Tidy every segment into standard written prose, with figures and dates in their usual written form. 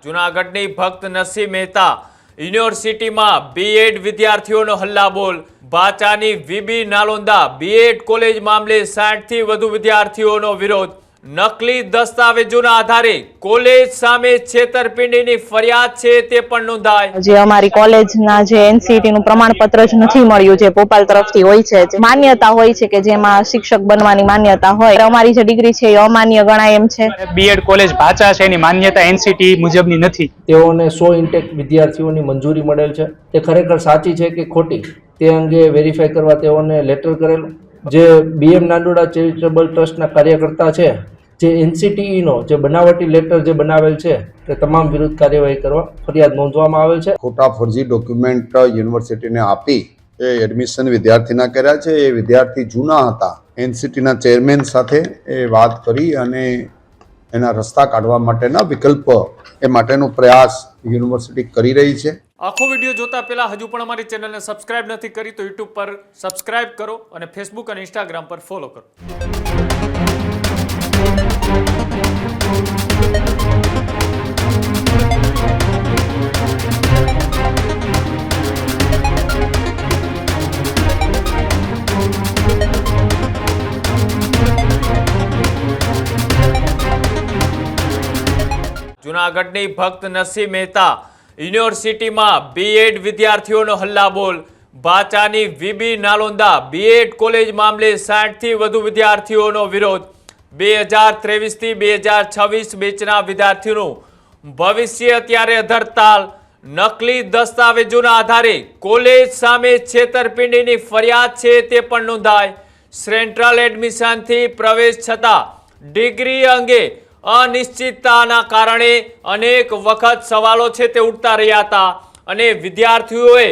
જૂનાગઢની ભક્ત નરસિંહ મહેતા યુનિવર્સિટીમાં બીએડ વિદ્યાર્થીઓનો હલ્લાબોલ। ભાચાની વીબી નાલોંદા બીએડ કોલેજ મામલે 60 થી વધુ વિદ્યાર્થીઓનો વિરોધ। નકલી દસ્તાવેજોના આધારે કોલેજ સામે છેતરપિંડીની ફરિયાદ છે તે પણ નોંધાય। જે અમારી કોલેજના જે એનસીટી નું પ્રમાણપત્ર જ નથી મળ્યું, જે ભોપાલ તરફથી હોય છે, જે માન્યતા હોય છે કે જેમાં શિક્ષક બનવાની માન્યતા હોય, અમારી જે ડિગ્રી છે એ અમાન્ય ગણાય એમ છે। બીએડ કોલેજ ભાચા છે એની માન્યતા એનસીટી મુજબની નથી। તેઓને 100 ઇન્ટેક વિદ્યાર્થીઓની મંજૂરી મળેલ છે, તે ખરેખર સાચી છે કે ખોટી તે અંગે વેરીફાઈ કરવા તેઓને લેટર કરેલું। જે બીએમ નાંદોડા ચેરિટેબલ ટ્રસ્ટના કાર્યકર્તા છે, જે એનસીટીઈનો જે બનાવટી લેટર જે બનાવેલ છે તે તમામ વિરુદ્ધ કાર્યવાહી કરવા ફરિયાદ નોંધવામાં આવેલ છે। ખોટા ફરજી ડોક્યુમેન્ટ યુનિવર્સિટીને આપી એ એડમિશન વિદ્યાર્થીના કર્યા છે। એ વિદ્યાર્થી જૂના હતા, એનસીટીના ચેરમેન સાથે એ વાત કરી અને એના રસ્તા કાઢવા માટેના વિકલ્પ એ માટેનો પ્રયાસ યુનિવર્સિટી કરી રહી છે। આખો વિડીયો જોતા પહેલા હજુ પણ અમારી ચેનલને સબસ્ક્રાઇબ નથી કરી તો યુટ્યુબ પર સબસ્ક્રાઇબ કરો અને ફેસબુક અને ઇન્સ્ટાગ્રામ પર ફોલો કરો। જૂનાગઢની ભક્ત નરસિંહ મહેતા યુનિવર્સિટીમાં બીએડ વિદ્યાર્થીઓનો હલ્લાબોલ। ભાચાની વીબી નાલોંદા બીએડ કોલેજ મામલે 60 થી વધુ વિદ્યાર્થીઓનો વિરોધ। 2023 થી 2026 બેચના વિદ્યાર્થીઓનું ભવિષ્ય અત્યારે અધરતાલ। નકલી દસ્તાવેજોના આધારે કોલેજ સામે છેતરપિંડીની ફરિયાદ છે તે પણ નોંધાય। સેન્ટ્રલ એડમિશનથી પ્રવેશ છતાં ડિગ્રી અંગે અનિશ્ચિતતાના કારણે અનેક વખત સવાલો છે તે ઉઠતા રહ્યા હતા અને વિદ્યાર્થીઓએ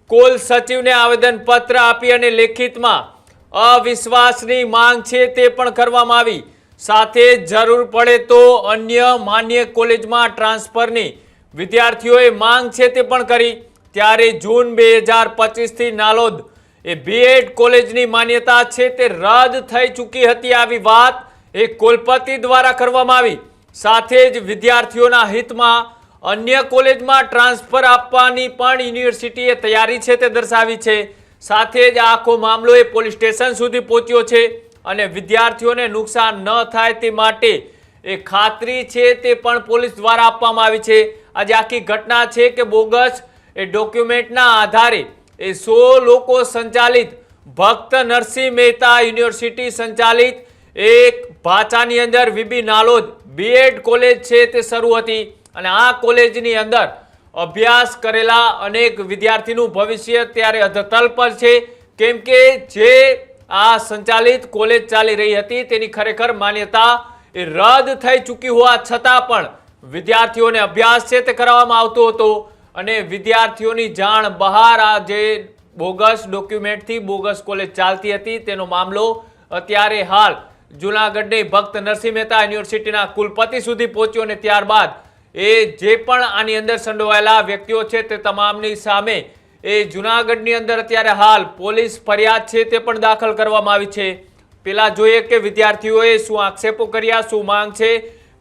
કુલ સચિવને આવેદનપત્ર આપી અને લેખિતમાં અવિશ્વાસની માંગ છે તે પણ કરવામાં આવી। સાથે જરૂર પડે તો અન્ય માન્ય કોલેજમાં ટ્રાન્સફરની વિદ્યાર્થીઓએ માંગ છે તે પણ કરી। ત્યારે જૂન 2025 થી નાલોદ એ બીએડ કોલેજની માન્યતા છે તે રદ થઈ ચૂકી હતી। આવી વાત એ કુલપતિ દ્વારા કરવામાં આવી। સાથે જ વિદ્યાર્થીઓના હિતમાં અન્ય કોલેજમાં ટ્રાન્સફર આપવાની પણ યુનિવર્સિટીએ તૈયારી છે તે દર્શાવી છે। સાથે જ આખો મામલો એ પોલીસ સ્ટેશન સુધી પહોંચ્યો છે અને વિદ્યાર્થીઓને નુકસાન ન થાય તે માટે એ ખાતરી છે તે પણ પોલીસ દ્વારા આપવામાં આવી છે। આજે આખી ઘટના છે કે બોગસ એ ડોક્યુમેન્ટના આધારે એ 100 લોકો સંચાલિત ભક્ત નરસિંહ મહેતા યુનિવર્સિટી સંચાલિત એક ભાચાની અંદર વીબી નાલોદ બીએડ કોલેજ છે તે શરૂ હતી અને આ કોલેજની અંદર અભ્યાસ કરેલા અનેક વિદ્યાર્થીનું ભવિષ્ય ત્યારે અધતલ પર છે। કેમ કે જે આ સંચાલિત કોલેજ ચાલી રહી હતી તેની ખરેખર માન્યતા એ રદ થઈ ચૂકી હોવા છતાં પણ વિદ્યાર્થીઓને અભ્યાસ છે તે કરાવવામાં આવતો હતો અને વિદ્યાર્થીઓની જાણ બહાર આ જે બોગસ ડોક્યુમેન્ટથી બોગસ કોલેજ ચાલતી હતી તેનો મામલો અત્યારે હાલ જૂનાગઢની ભક્ત નરસિંહ મહેતા યુનિવર્સિટીના કુલપતિ સુધી પહોંચ્યો અને ત્યારબાદ એ જે પણ આની અંદર સંડોવાયેલા વ્યક્તિઓ છે તે તમામની સામે એ જૂનાગઢની અંદર અત્યારે હાલ પોલીસ ફરિયાદ છે તે પણ દાખલ કરવામાં આવી છે। પેલા જોઈએ કે વિદ્યાર્થીઓએ શું આક્ષેપો કર્યા, શું માંગ છે,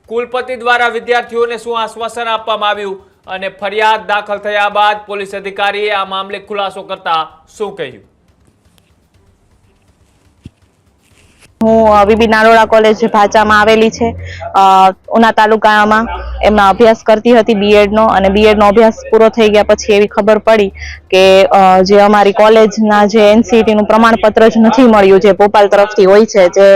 કુલપતિ દ્વારા વિદ્યાર્થીઓને શું આશ્વાસન આપવામાં આવ્યું અને ફરિયાદ દાખલ થયા બાદ પોલીસ અધિકારીએ આ મામલે ખુલાસો કરતા શું કહ્યું। હું વીબી નાલોડા કોલેજ ભાચામાં આવેલી છે, ઉના તાલુકામાં એમાં અભ્યાસ કરતી હતી બીએડનો, અને બીએડનો અભ્યાસ પૂરો થઈ ગયા પછી એવી ખબર પડી કે જે અમારી કોલેજના જે એનસીટી નું પ્રમાણપત્ર જ નથી મળ્યું, જે ભોપાલ તરફથી હોય છે, જે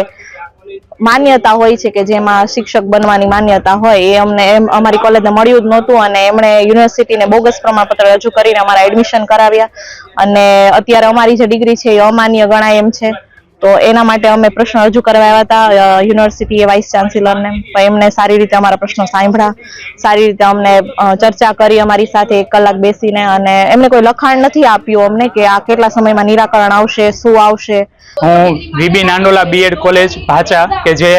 માન્યતા હોય છે કે જેમાં શિક્ષક બનવાની માન્યતા હોય, એ અમને અમારી કોલેજને મળ્યું જ નહોતું અને એમણે યુનિવર્સિટીને બોગસ પ્રમાણપત્ર રજૂ કરીને અમારા એડમિશન કરાવ્યા અને અત્યારે અમારી જે ડિગ્રી છે એ અમાન્ય ગણાય એમ છે। તો એના માટે અમે પ્રશ્ન રજૂ કરવા આવ્યા હતા યુનિવર્સિટીએ વાઇસ ચાન્સેલરને, તો એમને સારી રીતે અમારા પ્રશ્નો સાંભળ્યા, સારી રીતે અમને ચર્ચા કરી અમારી સાથે 1 કલાક બેસીને, અને એમને કોઈ લખાણ નથી આપ્યું અમને કે આ કેટલા સમયમાં નિરાકરણ આવશે, શું આવશે। હું વીબી નાંદોલા બીએડ કોલેજ ભાચા કે જે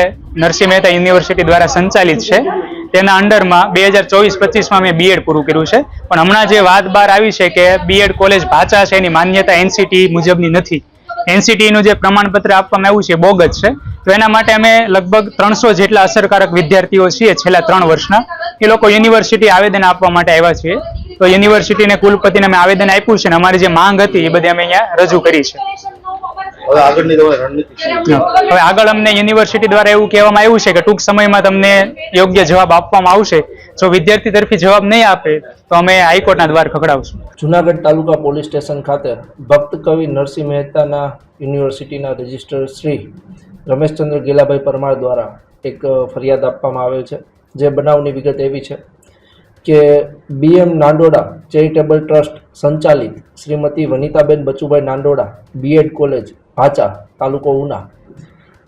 નરસિંહ મહેતા યુનિવર્સિટી દ્વારા સંચાલિત છે તેના અંડરમાં 2024-25માં મેં બીએડ પૂરું કર્યું છે, પણ હમણાં જે વાત બહાર આવી છે કે બીએડ કોલેજ ભાચા છે એની માન્યતા એનસીટી મુજબની નથી। NCTE નું જે પ્રમાણપત્ર આપવામાં આવ્યું છે એ બોગસ છે. તો એના માટે અમે લગભગ 300 જેટલા અસરકારક વિદ્યાર્થીઓ છીએ છેલ્લા 3 વર્ષના. એ લોકો યુનિવર્સિટી આવેદન આપવા માટે આવ્યા છીએ. તો યુનિવર્સિટીને કુલપતિને અમે આવેદન આપ્યું છે અને અમારી જે માંગ હતી એ બધી અમે અહીંયા રજૂ કરી છે. હવે આગળ અમને યુનિવર્સિટી દ્વારા એવું કહેવામાં આવ્યું છે કે ટૂંક સમયમાં તમને યોગ્ય જવાબ આપવામાં આવશે. જો વિદ્યાર્થી તરફી જવાબ નહીં આપે તો અમે હાઈકોર્ટના દ્વાર ખખડાવશું. જુનાગઢ તાલુકા પોલીસ સ્ટેશન ખાતે ભક્ત કવિ નરસિંહ મહેતાના યુનિવર્સિટીના રજિસ્ટ્રાર શ્રી રમેશચંદ્ર ગેલાભાઈ પરમાર દ્વારા એક ફરિયાદ આપવામાં આવેલ છે. જે બનાવની વિગત એવી છે કે BM નાંદોડા ચેરિટેબલ ટ્રસ્ટ સંચાલિત શ્રીમતી વનિતાબેન બચુભાઈ નાંદોડા B.Ed કોલેજ ભાચા તાલુકો ઉના,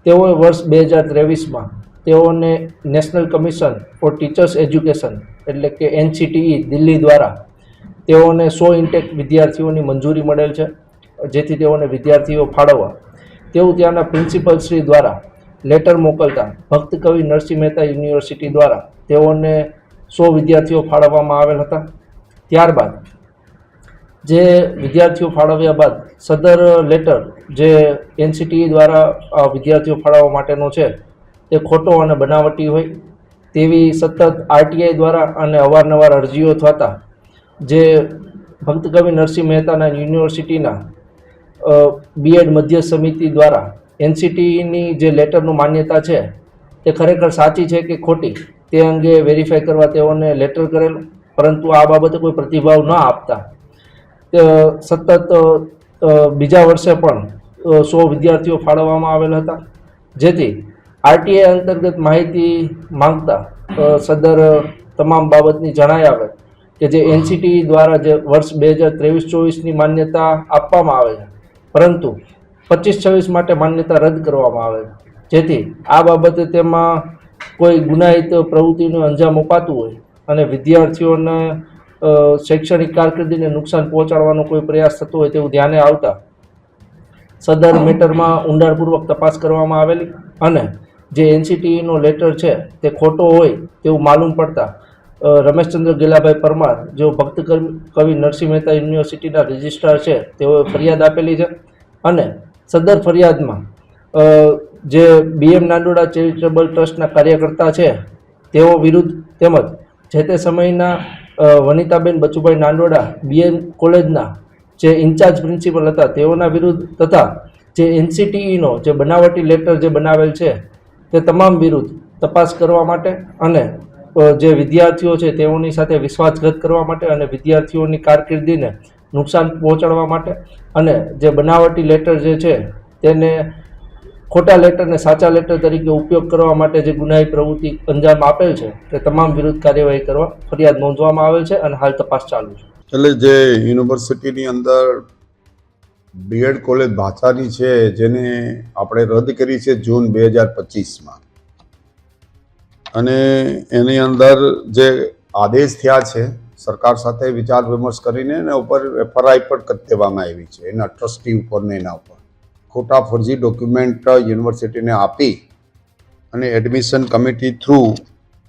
તેઓએ વર્ષ 2023માં તેઓને national commission four teachers education એટલે કે NCTE દિલ્હી દ્વારા તેઓને 100 ઇન્ટેક વિદ્યાર્થીઓની મંજૂરી મળેલ છે, જેથી તેઓને વિદ્યાર્થીઓ ફાળવવા તેવું ત્યાંના પ્રિન્સિપલ શ્રી દ્વારા લેટર મોકલતા ભક્ત કવિ નરસિંહ મહેતા યુનિવર્સિટી દ્વારા તેઓને 100 વિદ્યાર્થીઓ ફાળવવામાં આવેલ હતા. ત્યારબાદ જે વિદ્યાર્થીઓ ફાળવ્યા બાદ સદર લેટર જે NCTE દ્વારા વિદ્યાર્થીઓ ફાળવવા માટેનો છે તે ખોટો અને બનાવટી હોય તેવી સતત RTI દ્વારા અને અવારનવાર અરજીઓ થતા જે ભક્ત કવિ નરસિંહ મહેતાના યુનિવર્સિટીના B.Ed મધ્ય સમિતિ દ્વારા NCTEની જે લેટરનું માન્યતા છે તે ખરેખર સાચી છે કે ખોટી તે અંગે વેરીફાઈ કરવા તેઓને લેટર કરેલું, પરંતુ આ બાબતે કોઈ પ્રતિભાવ ન આપતા સતત બીજા વર્ષે પણ 100 વિદ્યાર્થીઓ ફાળવવામાં આવેલ હતા. જેથી RTI અંતર્ગત માહિતી માંગતા સદર તમામ બાબતની જણાઈ આવે કે જે NCTE દ્વારા જે વર્ષ 2023-24ની માન્યતા આપવામાં આવે છે, પરંતુ 25-26 માટે માન્યતા રદ કરવામાં આવે છે. જેથી આ બાબતે તેમાં કોઈ ગુનાહિત પ્રવૃત્તિનું અંજામ અપાતું હોય અને વિદ્યાર્થીઓને શૈક્ષણિક કારકિર્દીને નુકસાન પહોંચાડવાનો કોઈ પ્રયાસ થતો હોય તેવું ધ્યાને આવતા સદર મેટરમાં ઊંડાણપૂર્વક તપાસ કરવામાં આવેલી અને જે NCTEનો લેટર છે તે ખોટો હોય તેવું માલુમ પડતા રમેશચંદ્ર ગેલાભાઈ પરમાર જેઓ ભક્ત કવિ નરસિંહ મહેતા યુનિવર્સિટીના રજિસ્ટ્રાર છે તેઓએ ફરિયાદ આપેલી છે અને સદર ફરિયાદમાં જે BM નાંદોડા ચેરિટેબલ ટ્રસ્ટના કાર્યકર્તા છે તેઓ વિરુદ્ધ તેમજ જે તે સમયના વનિતાબેન બચુભાઈ નાંદોડા BM કોલેજના જે ઇન્ચાર્જ પ્રિન્સિપલ હતા તેઓના વિરુદ્ધ તથા જે NCTEનો જે બનાવટી લેટર જે બનાવેલ છે તે તમામ વિરુદ્ધ તપાસ કરવા માટે અને જે વિદ્યાર્થીઓ છે તેઓની સાથે વિશ્વાસઘાત કરવા માટે અને વિદ્યાર્થીઓની કારકિર્દીને નુકસાન પહોંચાડવા માટે અને જે બનાવટી લેટર જે છે તેને ખોટા લેટરને સાચા લેટર તરીકે ઉપયોગ કરવા માટે જે ગુનાહિત પ્રવૃત્તિ અંજામ આપેલ છે તે તમામ વિરુદ્ધ કાર્યવાહી કરવા ફરિયાદ નોંધવામાં આવેલ છે અને હાલ તપાસ ચાલુ છે. એટલે જે યુનિવર્સિટીની અંદર B.Ed કોલેજ ભાચાની છે જેને આપણે રદ કરી છે જૂન 2025માં, અને એની અંદર જે આદેશ થયા છે સરકાર સાથે વિચાર વિમર્શ કરીને એના ઉપર FRI પણ કરી દેવામાં આવી છે એના ટ્રસ્ટી ઉપર ને એના ઉપર ખોટા ફરજી ડોક્યુમેન્ટ યુનિવર્સિટીને આપી અને એડમિશન કમિટી થ્રુ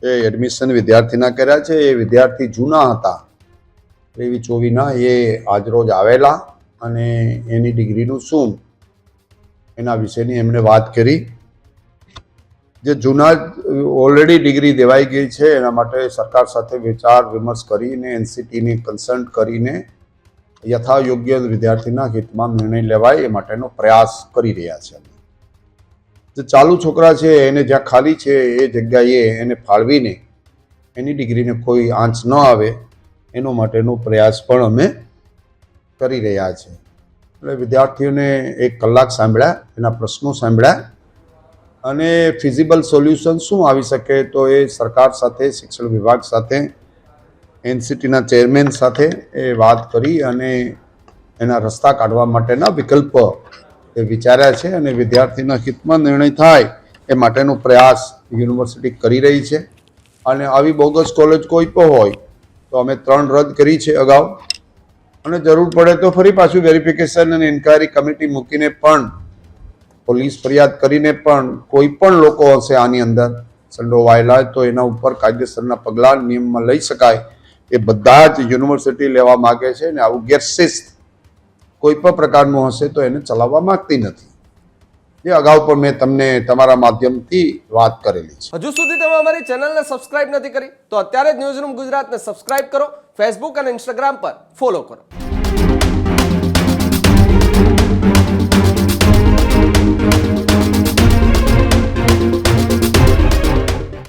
એ એડમિશન વિદ્યાર્થીના કર્યા છે. એ વિદ્યાર્થી જૂના હતા 23-24ના, એ આજરોજ આવેલા અને એની ડિગ્રીનું શું એના વિશેની એમણે વાત કરી. જે જૂના ઓલરેડી ડિગ્રી દેવાઈ ગઈ છે એના માટે સરકાર સાથે વિચાર વિમર્શ કરીને NCTEની કન્સલ્ટ કરીને યથાયોગ્ય વિદ્યાર્થીના હિતમાં નિર્ણય લેવાય એ માટેનો પ્રયાસ કરી રહ્યા છે. જે ચાલુ છોકરા છે એને જ્યાં ખાલી છે એ જગ્યાએ એને ફાળવીને એની ડિગ્રીને કોઈ આંચ ન આવે એનો માટેનો પ્રયાસ પણ અમે કરી રહ્યા છે. એટલે વિદ્યાર્થીઓને 1 કલાક સાંભળ્યા, એના પ્રશ્નો સાંભળ્યા અને ફિઝિબલ સોલ્યુશન શું આવી શકે તો એ સરકાર સાથે, શિક્ષણ વિભાગ સાથે, NCTEના ચેરમેન સાથે એ વાત કરી અને એના રસ્તા કાઢવા માટેના વિકલ્પ એ વિચાર્યા છે અને વિદ્યાર્થીના હિતમાં નિર્ણય થાય એ માટેનો પ્રયાસ યુનિવર્સિટી કરી રહી છે. અને આવી બોગસ કોલેજ કોઈ પણ હોય તો અમે 3 રદ કરી છે અગાઉ, અને જરૂર પડે તો ફરી પાછું વેરિફિકેશન અને ઇન્ક્વાયરી કમિટી મૂકીને પણ પોલીસ ફરિયાદ કરીને પણ કોઈ પણ લોકો હશે આની અંદર સંડોવાયેલા તો એના ઉપર કાયદેસરના પગલાં નિયમમાં લઈ શકાય એ બધા જ યુનિવર્સિટી લેવા માગે છે. અને આવું ગેરશિસ્ત કોઈ પણ પ્રકારનું હશે તો એને ચલાવવા માંગતી નથી. એ અગાઉ પણ મેં તમને તમારા માધ્યમથી વાત કરેલી છે. હજુ સુધી તમે અમારી ચેનલને સબસ્ક્રાઇબ નથી કરી તો અત્યારે જ ન્યૂઝરૂમ ગુજરાતને સબસ્ક્રાઇબ કરો, ફેસબુક અને ઇન્સ્ટાગ્રામ પર ફોલો કરો.